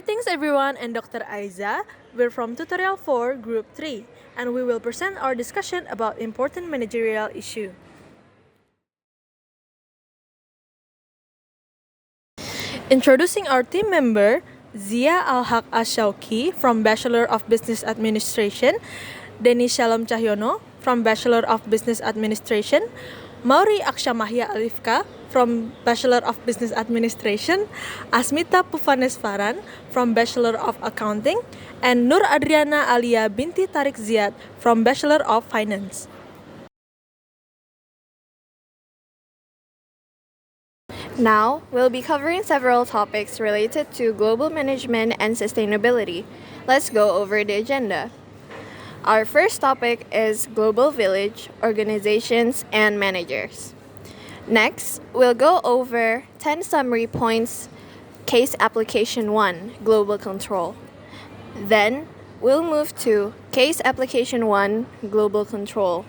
Greetings everyone and Dr. Aiza. We're from Tutorial 4, Group 3, and we will present our discussion about important managerial issue. Introducing our team member, Dzia ASYAUQI from Bachelor of Business Administration, DENISE from Bachelor of Business Administration, MAURIE AQSHAMAHYA ALIEFCKA from Bachelor of Business Administration, ASMITHA PUVANESVARAN from Bachelor of Accounting, and ADRIANA ALIEYA BINTI THARIQ ZIAD from Bachelor of Finance. Now, we'll be covering several topics related to global management and sustainability. Let's go over the agenda. Our first topic is Global Village, Organizations, and Managers. Next, we'll go over 10 summary points, Case Application 1, Global Control. Then, we'll move to Case Application 1, Global Control.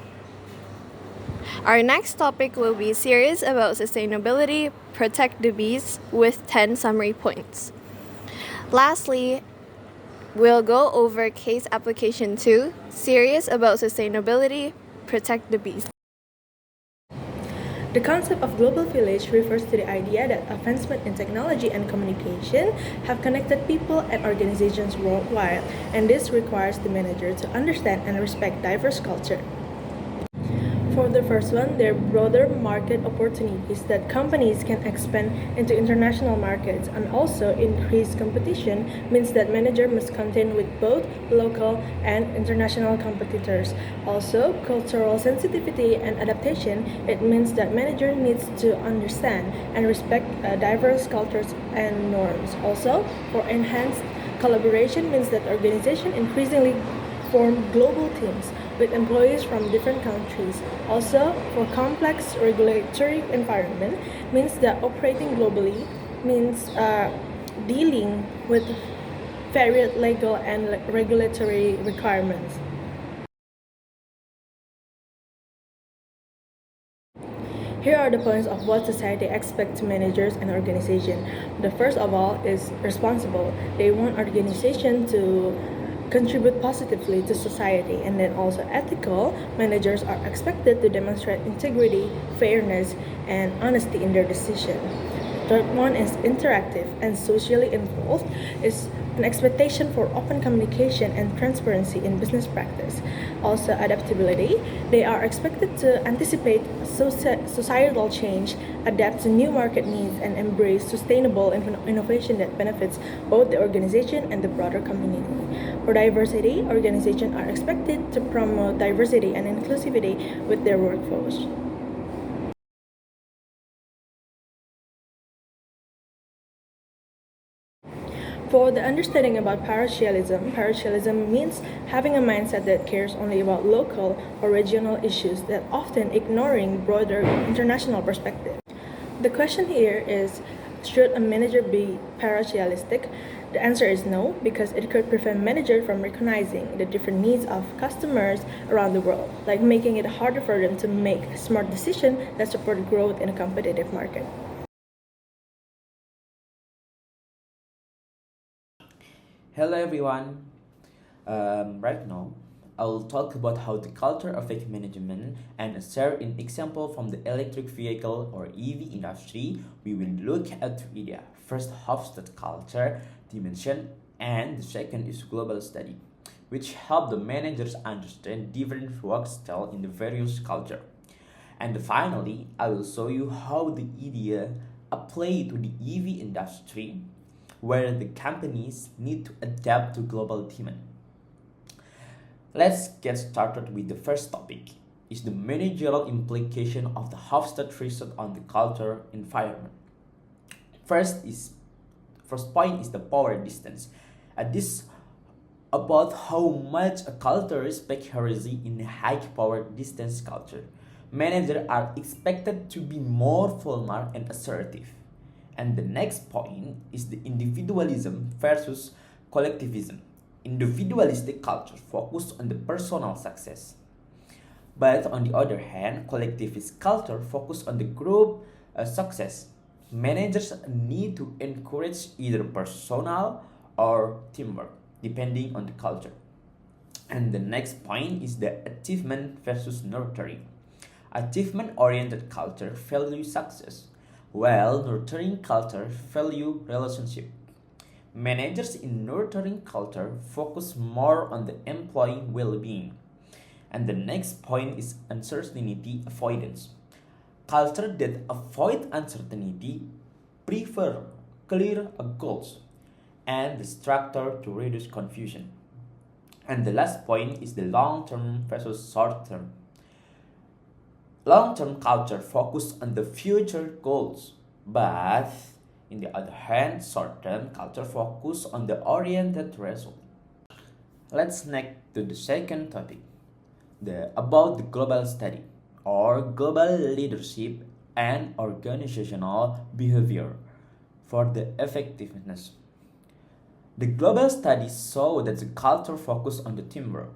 Our next topic will be Series about Sustainability, Protect the Bees with 10 summary points. Lastly, we'll go over Case Application 2, Series about Sustainability, Protect the Bees. The concept of global village refers to the idea that advancement in technology and communication have connected people and organizations worldwide, and this requires the manager to understand and respect diverse culture. For the first one, there are broader market opportunities that companies can expand into international markets, and also increased competition means that manager must contend with both local and international competitors. Also, cultural sensitivity and adaptation, it means that manager needs to understand and respect diverse cultures and norms. Also, for enhanced collaboration means that organization increasingly form global teams with employees from different countries. Also, for complex regulatory environment means that operating globally means dealing with varied legal and regulatory requirements. Here are the points of what society expects managers and organizations. The first of all is responsible. They want organization to contribute positively to society, and then also ethical. Managers are expected to demonstrate integrity, fairness, and honesty in their decision. The third one is interactive and socially involved, is an expectation for open communication and transparency in business practice. Also adaptability, they are expected to anticipate societal change, adapt to new market needs, and embrace sustainable innovation that benefits both the organization and the broader community. For diversity, organizations are expected to promote diversity and inclusivity with their workforce. For the understanding about partialism means having a mindset that cares only about local or regional issues, that often ignoring broader international perspective. The question here is, should a manager be partialistic? The answer is no, because it could prevent manager from recognizing the different needs of customers around the world, like making it harder for them to make smart decisions that support growth in a competitive market. Hello everyone. Right now, I will talk about how the culture affects management and share an example from the electric vehicle or EV industry. We will look at three areas. First, Hofstede culture dimension, and the second is global study, which help the managers understand different work style in the various culture. And finally, I will show you how the idea apply to the EV industry, where the companies need to adapt to global demand. Let's get started with the first topic, is the managerial implication of the Hofstede research on the culture environment. First point is the power distance. This about how much a culture respects hierarchy in a high power distance culture. Managers are expected to be more formal and assertive. And the next point is the individualism versus collectivism. Individualistic culture focus on the personal success. But on the other hand, collectivist culture focus on the group success. Managers need to encourage either personal or teamwork, depending on the culture. And the next point is the achievement versus nurturing. Achievement-oriented culture value success, while nurturing culture value relationship. Managers in nurturing culture focus more on the employee well-being. And the next point is uncertainty avoidance. Culture that avoid uncertainty prefer clear goals and the structure to reduce confusion. And the last point is the long-term versus short-term. Long-term culture focus on the future goals, but in the other hand, short-term culture focus on the oriented result. Let's next to the second topic, about the global study or global leadership and organizational behavior for the effectiveness. The global studies show that the culture focus on the teamwork,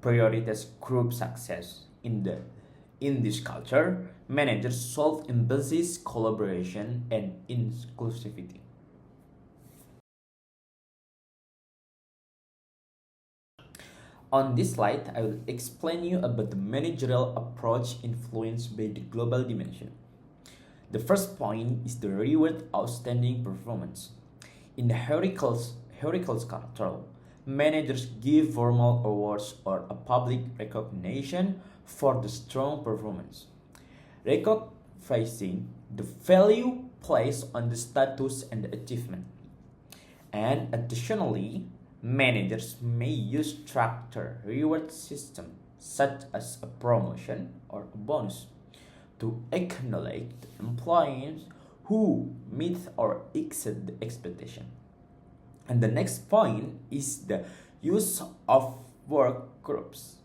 prioritize group success. In this culture, managers solve emphasize collaboration and inclusivity. On this slide, I will explain you about the managerial approach influenced by the global dimension. The first point is the reward outstanding performance. In the hierarchical structure, managers give formal awards or a public recognition for the strong performance, recognizing the value placed on the status and the achievement. And additionally, managers may use structured reward system such as a promotion or a bonus to acknowledge the employees who meet or exceed the expectation. And the next point is the use of work groups.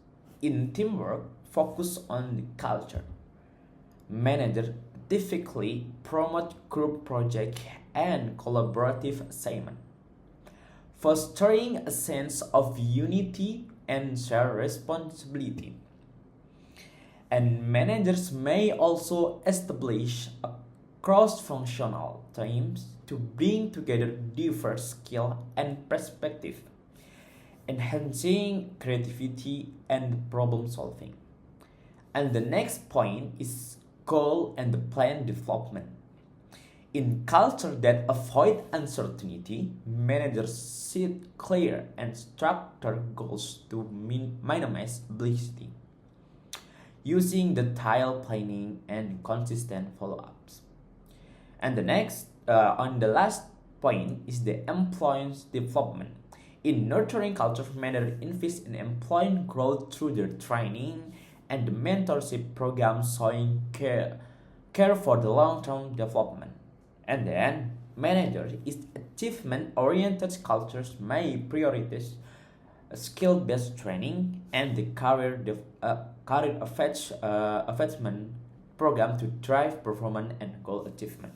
In teamwork, focus on the culture. Managers typically promote group projects and collaborative assignment, fostering a sense of unity and shared responsibility. And managers may also establish a cross-functional teams to bring together diverse skills and perspectives, enhancing creativity and problem solving. And the next point is goal and the plan development. In culture that avoid uncertainty, managers set clear and structured goals to minimize publicity, using detailed planning and consistent follow-ups. And on the last point is the employee development. In nurturing culture, managers invest in employee growth through their training and the mentorship program showing care for the long-term development. And then, managers is achievement-oriented cultures may prioritize skill-based training and the career advancement program to drive performance and goal achievement.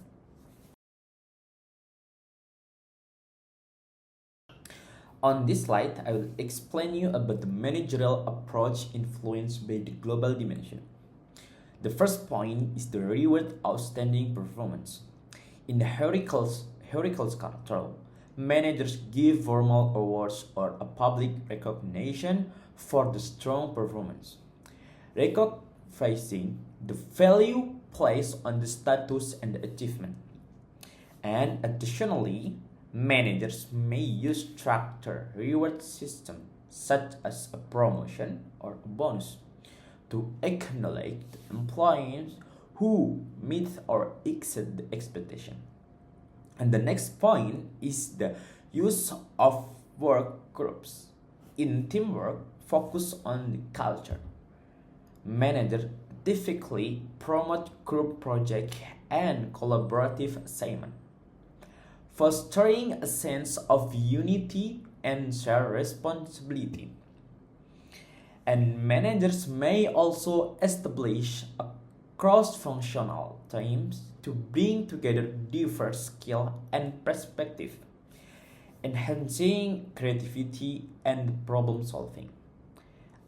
On this slide, I will explain you about the managerial approach influenced by the global dimension. The first point is the reward outstanding performance. In the hierarchical structure, managers give formal awards or a public recognition for the strong performance, recognizing the value placed on the status and the achievement. And additionally, managers may use structured reward system such as a promotion or a bonus to acknowledge the employees who meet or exceed the expectation. And the next point is the use of work groups. In teamwork, focus on the culture. Managers typically promote group projects and collaborative assignment, fostering a sense of unity and shared responsibility. And managers may also establish a cross-functional teams to bring together diverse skills and perspectives, enhancing creativity and problem solving.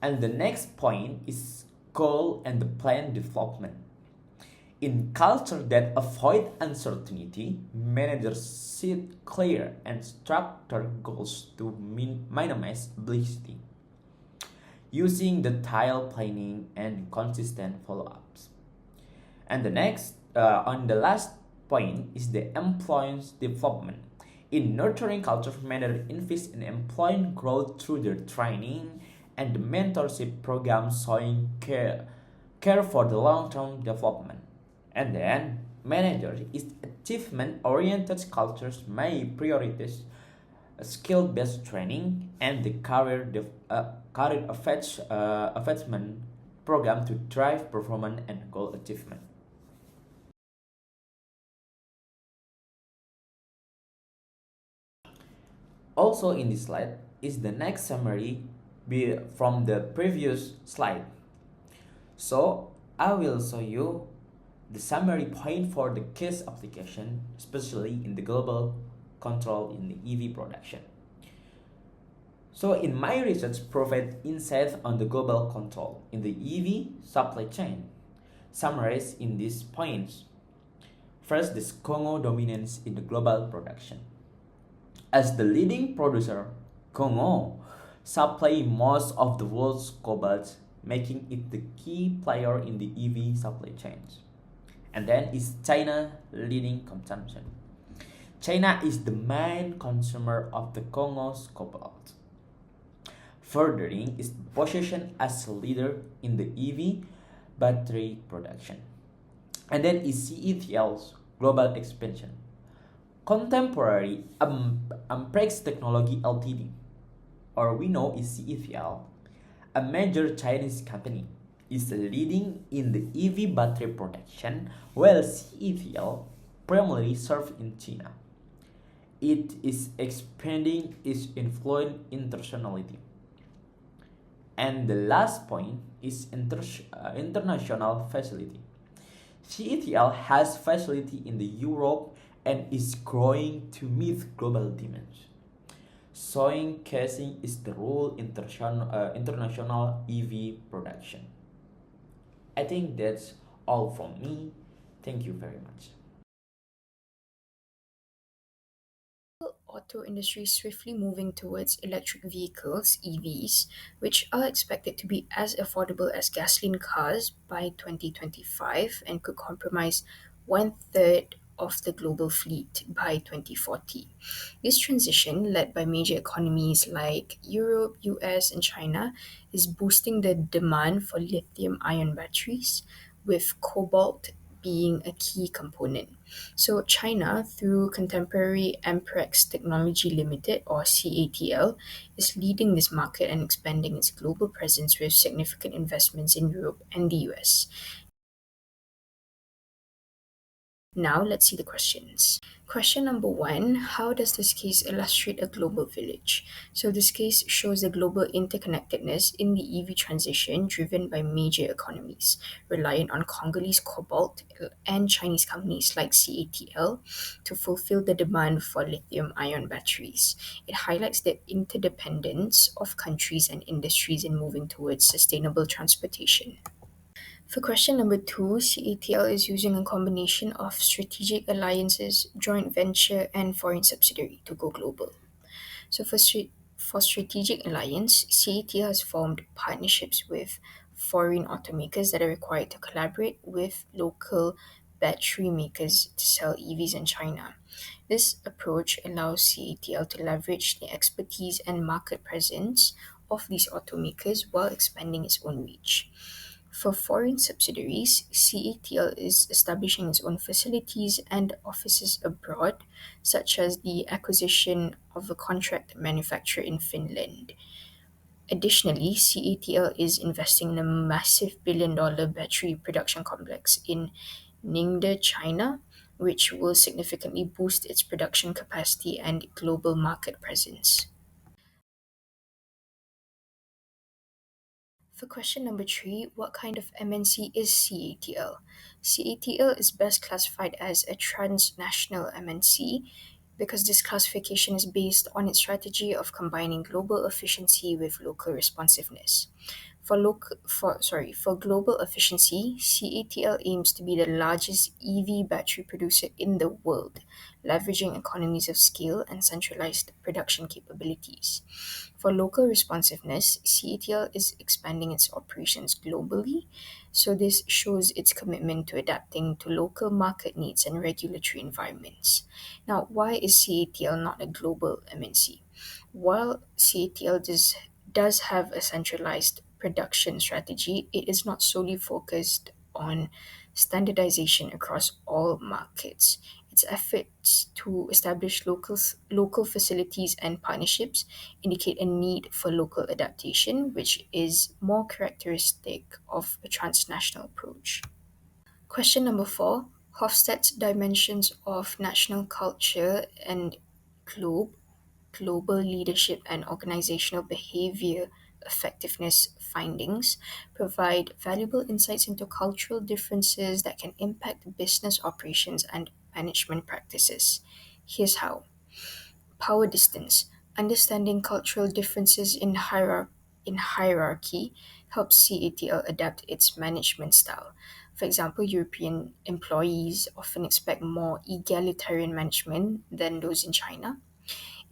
And the next point is goal and the plan development. In culture that avoid uncertainty, managers set clear and structured goals to minimize publicity, using detailed planning and consistent follow-ups. And on the last point is the employee's development. In nurturing culture, managers invest in employee growth through their training and the mentorship program showing care for the long-term development. And then, managers is achievement-oriented cultures may prioritize skill-based training and the career advancement program to drive performance and goal achievement. Also in this slide is the next summary from the previous slide. So I will show you the summary point for the case application, especially in the global control in the EV production. So in my research provide insights on the global control in the EV supply chain, summarized in these points. First, this Congo dominance in the global production. As the leading producer, Congo supplies most of the world's cobalt, making it the key player in the EV supply chains. And then is China leading consumption. China is the main consumer of the Congo's cobalt, furthering its position as a leader in the EV battery production. And then is CETL's global expansion. Contemporary Amprex Technology Ltd, or we know is CETL, a major Chinese company, is leading in the EV battery production, while CETL primarily serves in China. It is expanding its influence internationally. And the last point is international facility. CETL has facility in the Europe and is growing to meet global demands. Showing casing is the role international EV production. I think that's all from me. Thank you very much. Auto industry is swiftly moving towards electric vehicles, EVs, which are expected to be as affordable as gasoline cars by 2025 and could comprise one third of the global fleet by 2040. This transition, led by major economies like Europe, US, and China, is boosting the demand for lithium ion batteries, with cobalt being a key component. So China, through contemporary Amprex Technology Limited or CATL, is leading this market and expanding its global presence with significant investments in Europe and the US. Now let's see the questions. Question number 1, how does this case illustrate a global village? So this case shows the global interconnectedness in the EV transition driven by major economies, reliant on Congolese cobalt and Chinese companies like CATL to fulfill the demand for lithium-ion batteries. It highlights the interdependence of countries and industries in moving towards sustainable transportation. For question number 2, CATL is using a combination of strategic alliances, joint venture, and foreign subsidiary to go global. So for strategic alliance, CATL has formed partnerships with foreign automakers that are required to collaborate with local battery makers to sell EVs in China. This approach allows CATL to leverage the expertise and market presence of these automakers while expanding its own reach. For foreign subsidiaries, CATL is establishing its own facilities and offices abroad, such as the acquisition of a contract manufacturer in Finland. Additionally, CATL is investing in a massive billion-dollar battery production complex in Ningde, China, which will significantly boost its production capacity and global market presence. For question number 3, what kind of MNC is CATL? CATL is best classified as a transnational MNC because this classification is based on its strategy of combining global efficiency with local responsiveness. For global efficiency, CATL aims to be the largest EV battery producer in the world, leveraging economies of scale and centralized production capabilities. For local responsiveness, CATL is expanding its operations globally, so this shows its commitment to adapting to local market needs and regulatory environments. Now, why is CATL not a global MNC? While CATL does have a centralized production strategy, it is not solely focused on standardization across all markets. Its efforts to establish local facilities and partnerships indicate a need for local adaptation, which is more characteristic of a transnational approach. Question number 4. Hofstede's dimensions of national culture and globe global leadership and organizational behavior effectiveness findings provide valuable insights into cultural differences that can impact business operations and management practices. Here's how. Power distance. Understanding cultural differences in hierarchy helps CATL adapt its management style. For example, European employees often expect more egalitarian management than those in China.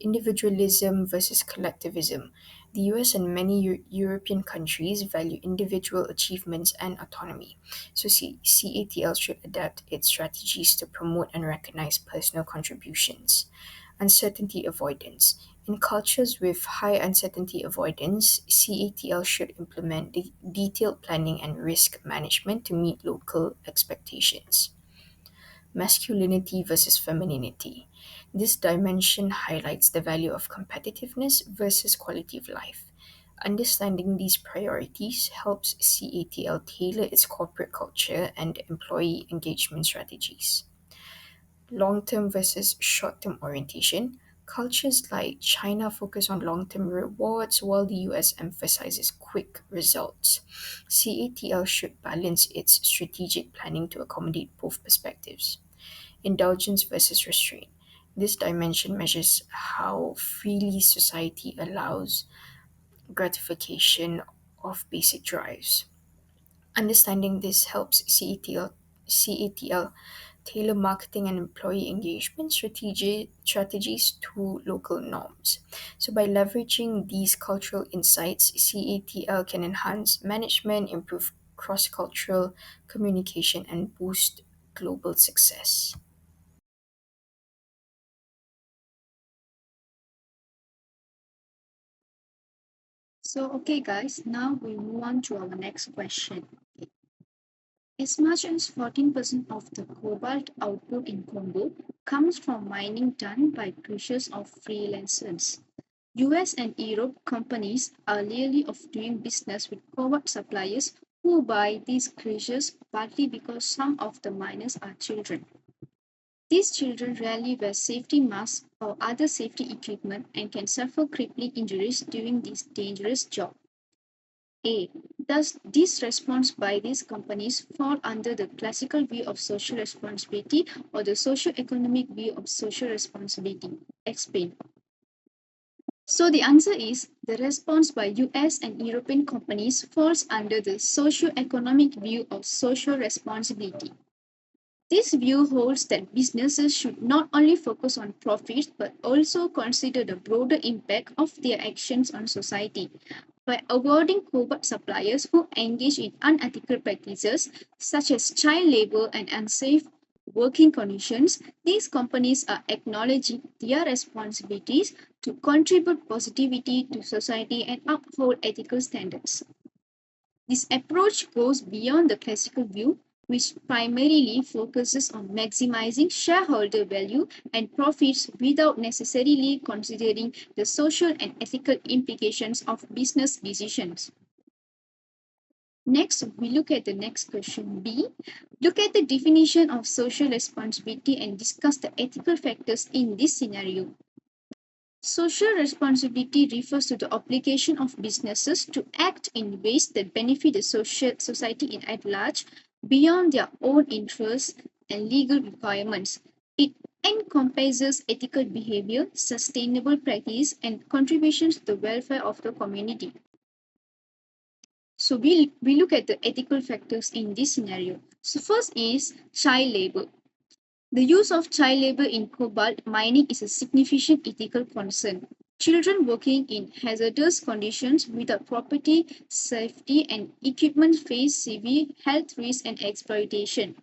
Individualism versus collectivism. The US and many European countries value individual achievements and autonomy, so CATL should adapt its strategies to promote and recognize personal contributions. Uncertainty avoidance. In cultures with high uncertainty avoidance, CATL should implement detailed planning and risk management to meet local expectations. Masculinity versus femininity. This dimension highlights the value of competitiveness versus quality of life. Understanding these priorities helps CATL tailor its corporate culture and employee engagement strategies. Long term versus short term orientation. Cultures like China focus on long term rewards while the US emphasizes quick results. CATL should balance its strategic planning to accommodate both perspectives. Indulgence versus restraint. This dimension measures how freely society allows gratification of basic drives. Understanding this helps CATL tailor marketing and employee engagement strategies to local norms. So, by leveraging these cultural insights, CATL can enhance management, improve cross cultural communication, and boost global success. So, okay, guys, now we move on to our next question. As much as 14% of the cobalt output in Congo comes from mining done by creatures of freelancers. US and Europe companies are leery of doing business with covert suppliers who buy these creatures partly because some of the miners are children. These children rarely wear safety masks or other safety equipment and can suffer crippling injuries during this dangerous job. A. Does this response by these companies fall under the classical view of social responsibility or the socio-economic view of social responsibility? Explain. So the answer is the response by US and European companies falls under the socio-economic view of social responsibility. This view holds that businesses should not only focus on profits but also consider the broader impact of their actions on society. By avoiding covert suppliers who engage in unethical practices such as child labor and unsafe working conditions, these companies are acknowledging their responsibilities to contribute positivity to society and uphold ethical standards. This approach goes beyond the classical view, which primarily focuses on maximizing shareholder value and profits without necessarily considering the social and ethical implications of business decisions. Next, we look at the next question B. Look at the definition of social responsibility and discuss the ethical factors in this scenario. Social responsibility refers to the obligation of businesses to act in ways that benefit the society at large beyond their own interests and legal requirements. It encompasses ethical behavior, sustainable practice, and contributions to the welfare of the community. So we look at the ethical factors in this scenario. So first is child labor. The use of child labor in cobalt mining is a significant ethical concern. Children working in hazardous conditions without property, safety, and equipment face severe health risks and exploitation.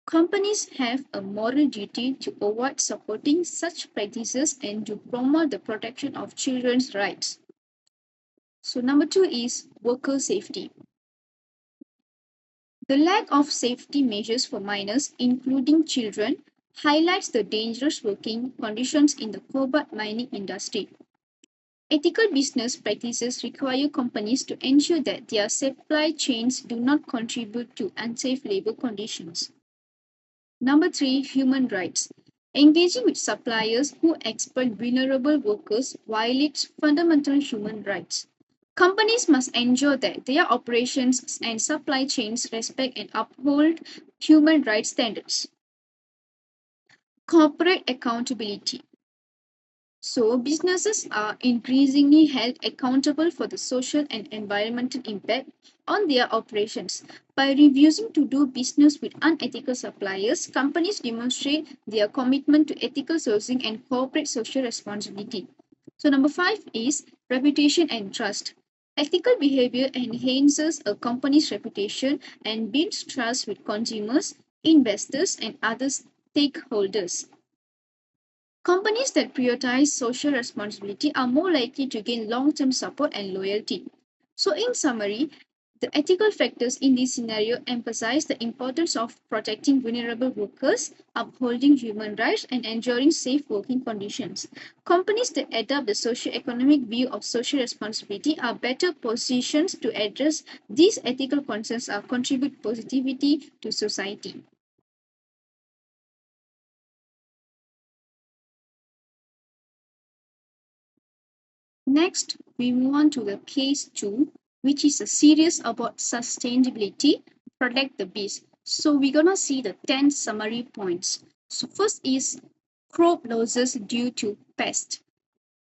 Companies have a moral duty to avoid supporting such practices and to promote the protection of children's rights. So, number two is worker safety. The lack of safety measures for minors, including children, highlights the dangerous working conditions in the cobalt mining industry. Ethical business practices require companies to ensure that their supply chains do not contribute to unsafe labor conditions. Number three, human rights. Engaging with suppliers who exploit vulnerable workers violates fundamental human rights. Companies must ensure that their operations and supply chains respect and uphold human rights standards. Corporate accountability. So, businesses are increasingly held accountable for the social and environmental impact on their operations. By refusing to do business with unethical suppliers, companies demonstrate their commitment to ethical sourcing and corporate social responsibility. So, number five is reputation and trust. Ethical behavior enhances a company's reputation and builds trust with consumers, investors, and other stakeholders. Companies that prioritize social responsibility are more likely to gain long-term support and loyalty. So, in summary, the ethical factors in this scenario emphasize the importance of protecting vulnerable workers, upholding human rights, and ensuring safe working conditions. Companies that adopt the socio-economic view of social responsibility are better positioned to address these ethical concerns and contribute positivity to society. Next, we move on to the case 2, which is a series about sustainability, protect the bees. So we're gonna see the 10 summary points. So first is crop losses due to pest.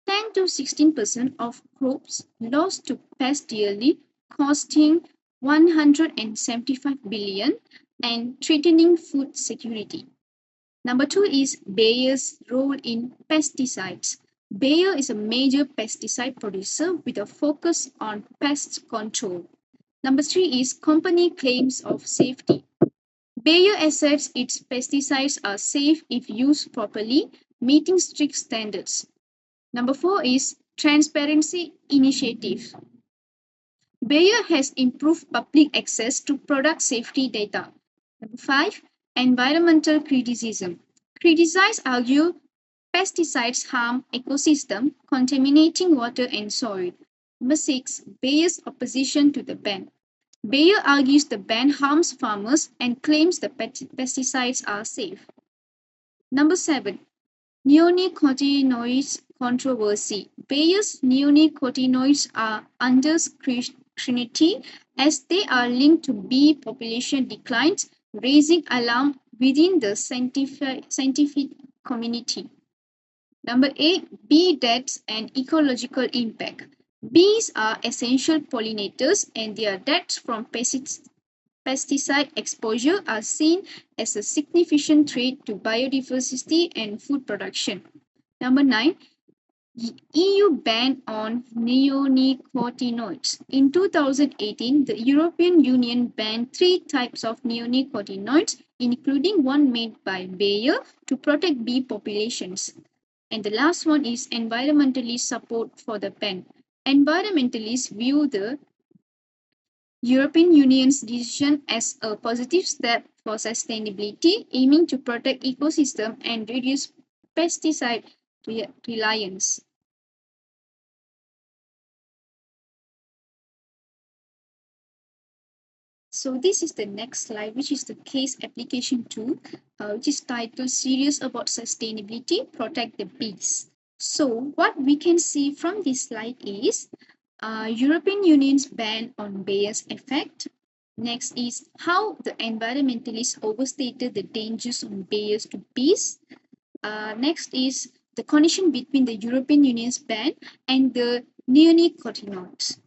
10 to 16% of crops lost to pest yearly, costing 175 billion and threatening food security. Number two is Bayer's role in pesticides. Bayer is a major pesticide producer with a focus on pest control. Number three is company claims of safety. Bayer asserts its pesticides are safe if used properly, meeting strict standards. Number four is transparency initiative. Bayer has improved public access to product safety data. Number five, environmental criticism. Criticize argue pesticides harm ecosystem, contaminating water and soil. Number six, Bayer's opposition to the ban. Bayer argues the ban harms farmers and claims the pesticides are safe. Number seven, neonicotinoids controversy. Bayer's neonicotinoids are under scrutiny as they are linked to bee population declines, raising alarm within the scientific community. Number eight, bee deaths and ecological impact. Bees are essential pollinators and their deaths from pesticide exposure are seen as a significant threat to biodiversity and food production. Number nine, EU ban on neonicotinoids. In 2018, the European Union banned three types of neonicotinoids, including one made by Bayer to protect bee populations. And the last one is environmentalist support for the ban. Environmentalists view the European Union's decision as a positive step for sustainability, aiming to protect ecosystem and reduce pesticide reliance. So this is the next slide, which is the case application 2, which is titled Series about Sustainability, Protect the Bees. So what we can see from this slide is European Union's ban on Bayer's effect. Next is how the environmentalists overstated the dangers on Bayer's to bees. Next is the connection between the European Union's ban and the neonicotinoids.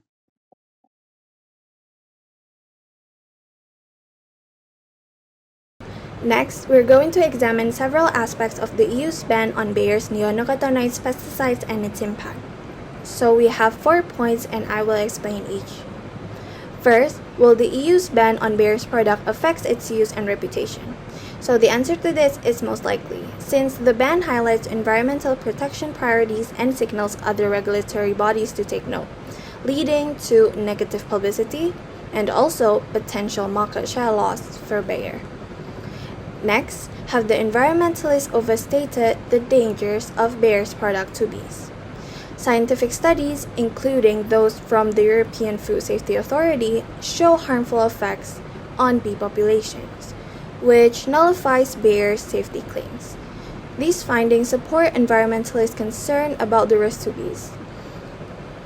Next, we're going to examine several aspects of the EU's ban on Bayer's neonicotinoids pesticides and its impact. So we have 4 points and I will explain each. First, will the EU's ban on Bayer's product affect its use and reputation? So the answer to this is most likely, since the ban highlights environmental protection priorities and signals other regulatory bodies to take note, leading to negative publicity and also potential market share loss for Bayer. Next, have the environmentalists overstated the dangers of Bayer's product to bees? Scientific studies, including those from the European Food Safety Authority, show harmful effects on bee populations, which nullifies Bayer's safety claims. These findings support environmentalists' concern about the risk to bees.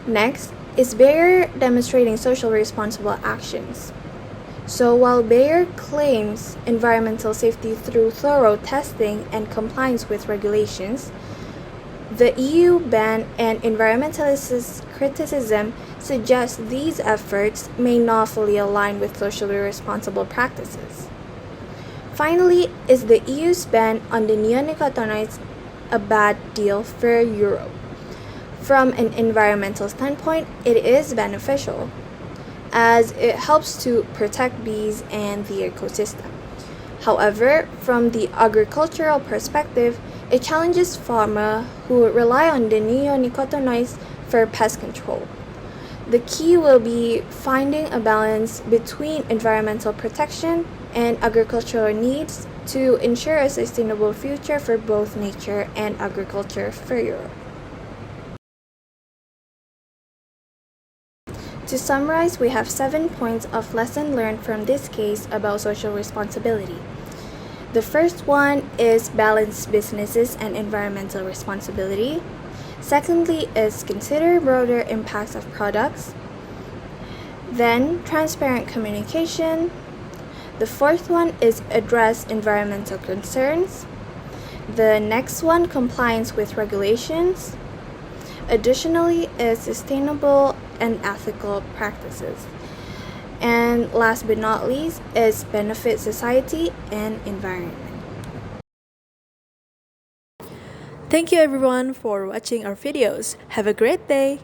Next, is Bayer demonstrating socially responsible actions? So while Bayer claims environmental safety through thorough testing and compliance with regulations, the EU ban and environmentalists' criticism suggests these efforts may not fully align with socially responsible practices. Finally, is the EU's ban on the neonicotinoids a bad deal for Europe? From an environmental standpoint, it is beneficial, as it helps to protect bees and the ecosystem. However, from the agricultural perspective, it challenges farmers who rely on the neonicotinoids for pest control. The key will be finding a balance between environmental protection and agricultural needs to ensure a sustainable future for both nature and agriculture for Europe. To summarize, we have 7 points of lesson learned from this case about social responsibility. The first one is balance businesses and environmental responsibility. Secondly is consider broader impacts of products. Then transparent communication. The fourth one is address environmental concerns. The next one, compliance with regulations. Additionally is sustainable and ethical practices. And last but not least is benefit society and environment. Thank you everyone for watching our videos. Have a great day!